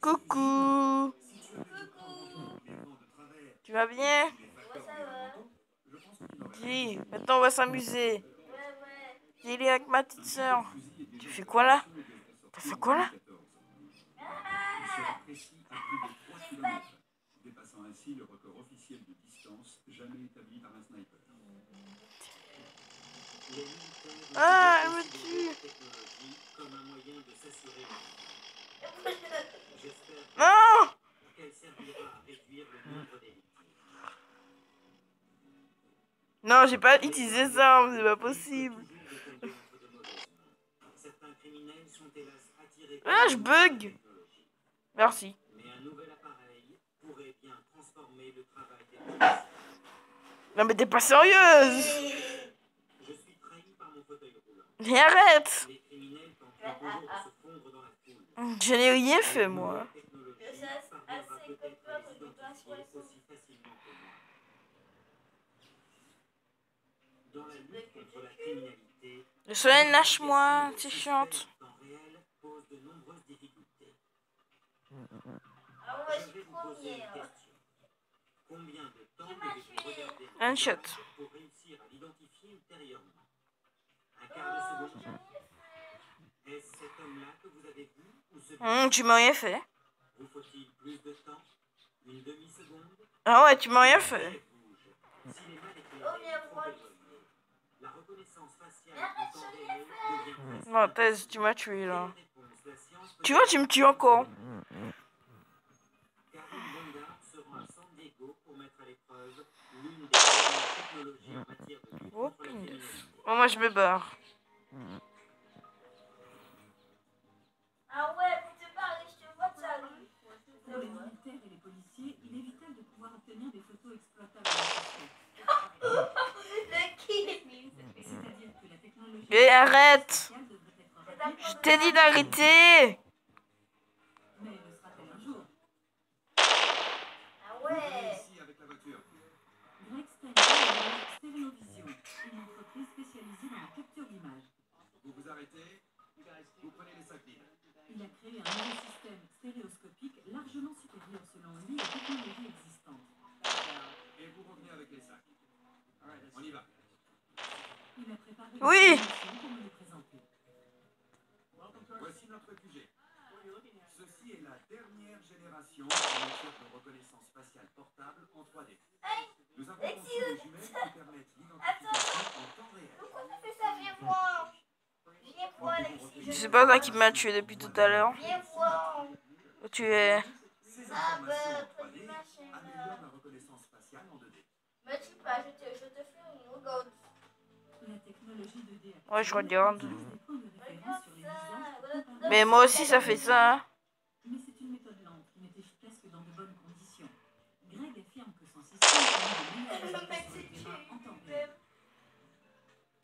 Coucou, Coucou. tu vas bien? Ouais, ça va. Dis, maintenant on va s'amuser. Ouais, ouais. J'ai est avec ma petite soeur. Tu fais quoi là? T'as fait quoi là? Ah, j'ai faim. Dépassant ainsi le record officiel de distance jamais établi par un sniper. Les militaires Ah, elle me considérer tue. la technologie comme un moyen de s'assurer la vie. J'espère Non! qu'elle servira à réduire le nombre des victimes. Non, j'ai pas utilisé ça, c'est pas possible. Toujours de tomber entre de mauvaises mains. Certains criminels sont hélas attirés Ah, je par la bug. technologie. Merci. Mais un nouvel appareil pourrait bien transformer le travail des policiers. Non mais t'es pas sérieuse. Je suis trahi par mon fauteuil roulant. Mais arrête. Les criminels tentent toujours de se fondre dans la foule. Je n'ai rien fait moi. La technologie Je sais parviendra assez peut-être comme à toi les pour que toi sois identifier son. aussi facilement que moi. Dans la lutte contre la criminalité, Le soleil lâche-moi, c'est chiante. en temps réel pose de nombreuses difficultés. Ah, moi, Je je vais suis vous poser une première. question. Combien de temps Tu m'as devez-vous tué. regarder Un mon shot. visage pour réussir à l'identifier ultérieurement? Un quart de Oh, je seconde? t'ai rien fait. Est-ce cet homme-là que vous avez vu ou celui-ci? Tu m'as rien fait. Vous faut-il plus de temps? Une demi-seconde? Ah ouais, tu m'as rien fait. Lèvres rouges. Si les mal Oh, éclairés viens sont voir. éloignés, la reconnaissance faciale Mais en arrête, temps je t'ai rien réel fait. devient presque Non, Thèse, impossible. tu m'as tué là. Quelle réponse la science Tu vois, tu me tues encore. Karine Bondard se rend à San Diego pour mettre à l'épreuve l'une des dernières technologies en matière de lutte Oh, contre la criminalité. moi je me barre. Ah ouais, pour te parler, je te vois de ça. Pour les militaires et les policiers, il est vital de pouvoir obtenir des photos exploitables. Le kill. C'est-à-dire que la technologie Et arrête. spatiale devrait être rapide, Je t'ai dit d'arrêter. mais le sera-t-elle un jour? Ah Vous venez ouais. ici avec la voiture. Greg Steiner est Stéréovision, une entreprise spécialisée dans la capture d'images. Vous vous arrêtez. Vous prenez les 5 000. Il a créé un nouveau système stéréoscopique largement supérieur selon lui aux technologies existantes. Et vous revenez avec les 5. On y va. Il a préparé une Oui. présentation pour me les présenter. Voici notre QG. Ceci est la dernière génération en matière de reconnaissance faciale portable en 3D. Nous avons conçu des jumelles qui permettent l'identification en temps réel. Pourquoi tu fais ça? Viens voir. Viens voir, Alexis. C'est pas ça qui m'a tué depuis tout à l'heure. Viens voir. Où tu es? Ces Ah informations bah, en près 3D du machin améliorent là. la reconnaissance faciale en 2D. Me tue pas, je te fais une regarde. La technologie 2D actuelle Ouais, je regarde. utilise des points de référence sur les visages pour comparer Mais moi aussi ça fait ça. Hein. Mais c'est une méthode lente qui n'est efficace que dans de bonnes conditions. Greg affirme que son système permet de meilleurs résultats sur le terrain en temps réel.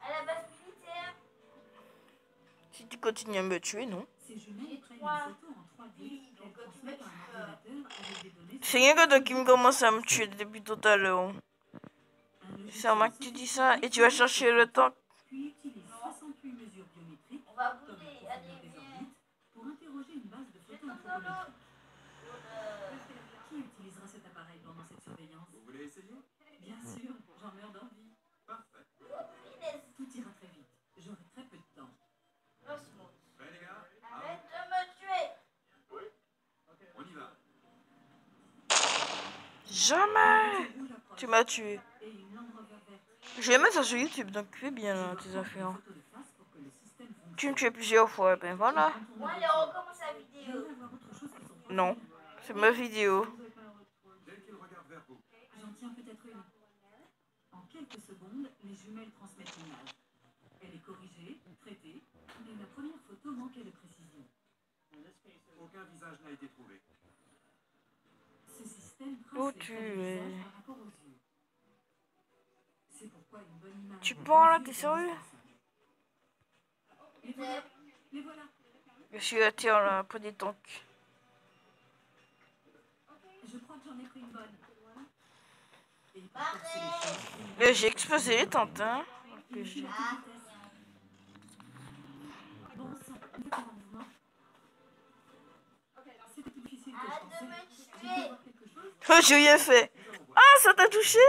À la base militaire. Si tu continues à me tuer, non. Ces jumelles prennent une photo en 3D qu'elles transmettent à un ordinateur avec des données C'est rien que toi qui me commence à me tuer depuis tout à l'heure. C'est à moi que tu dis ça et tu vas chercher le temps. puis utilise 68 mesures biométriques On va comme bouger. la Allez, profondeur des viens. orbites pour interroger une base de photos Viens dans l'eau. anthropométriques. Qui utilisera cet appareil pendant cette surveillance? Vous voulez essayer? Bien sûr, j'en meurs d'envie. Parfait. Tout ira très vite. J'aurai très peu de temps. Prêts les gars? Arrête de me tuer. On y va. Jamais. Rouge approche Tu m'as tué. et une Land Rover verte. Je vais mettre ça sur YouTube, donc fais bien là, tes affaires. Photo de face pour que le système fonctionne. Tu me tues plusieurs fois, ben voilà. Bon, allez, on recommence la vidéo. J'aimerais avoir autre chose que son profil. Non, c'est ma vidéo. Dès qu'il regarde vers vous. J'en tiens peut-être une. En quelques secondes, les jumelles transmettent l'image. Elle est corrigée, traitée, mais la première photo manquait de précision. Aucun visage n'a été trouvé. Ce système Où trace les tu traits du es? visage par rapport aux yeux. C'est pourquoi une bonne image. Tu de parles là, deux t'es yeux est sérieux? indispensable. Les voilà. Les voilà. Je suis à terre là, pour des tanks. Je crois que j'en ai pris une bonne. Et pour forcer les choses, J'ai explosé les tentes, hein. il Que file j'ai- à toute vitesse. Bon sang, on peut faire un mouvement. C'était difficile mec, Je je peux vais. voir quelque chose? Oh, j'ai rien fait. Ah, ça t'a touché?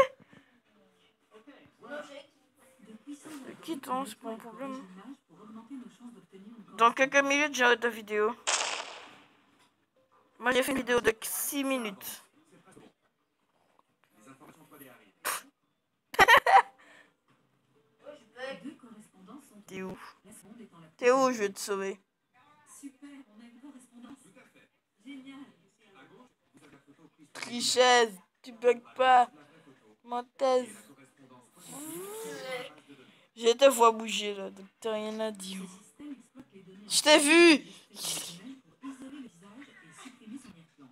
Non, j'ai De puissants Quitte, algorithmes c'est pas un nettoient et problème. corrigent l'image pour augmenter nos chances d'obtenir une Dans quelques correspondance. minutes, j'arrête la vidéo. Moi, j'ai fait une vidéo de 6 minutes. Les informations 3D arrivent. Deux correspondances sont T'es où? la seconde étant la plus T'es où? simple. Je vais te sauver. Super, on a une correspondance. Tout à fait. Génial. À gauche, vous avez la photo prise par Tricheuse, tu bugs pas. la vraie photo. Menteuse. Et la correspondance positive sur la base de données. Je te vois bouger là, donc t'as rien à dire. Ce système exploite les données Je t'ai vu! enregistrées par les humains pour isoler le visage et supprimer son arrière-plan.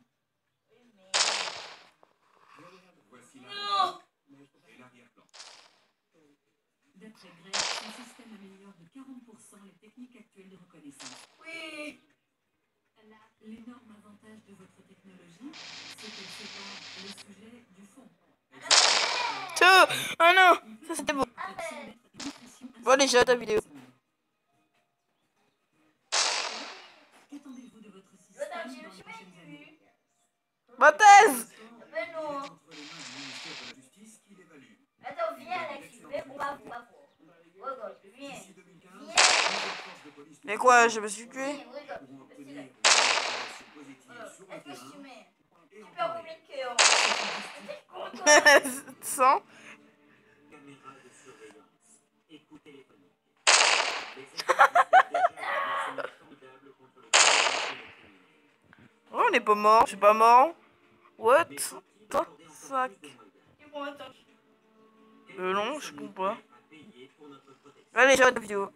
Voici l'avant et l'arrière-plan. D'après Greg, ce système améliore de 40% les techniques actuelles de reconnaissance. Oui. L'énorme avantage de votre technologie, c'est qu'elle sépare le sujet du fond. Tout! Oh non! Ça c'était beau. Bon, allez, j'arrête la vidéo. Qu'attendez-vous de votre système Attends, dans je les me suis prochaines années? Menteuse! Mais non. Entre les mains du ministère de la Justice qui l'évalue. Attends, viens, Alexis. On va voir. Regarde, viens. D'ici 2015, plusieurs forces de police Mais quoi, je me suis tué? Viens, regarde. pourront obtenir C'est là. une évaluation positive sur le Est-ce que je terrain suis mets? et en Super temps réel. compliqué. T'es content? Sans? Caméra de surveillance, écoute téléphonique. Les experts disposent déjà d'un arsenal formidable contre le terrorisme et le crime. Oh, on n'est pas mort, je suis pas mort. What the fuck? Tu prends un temps. Non, je comprends pas. Allez, j'arrête la vidéo.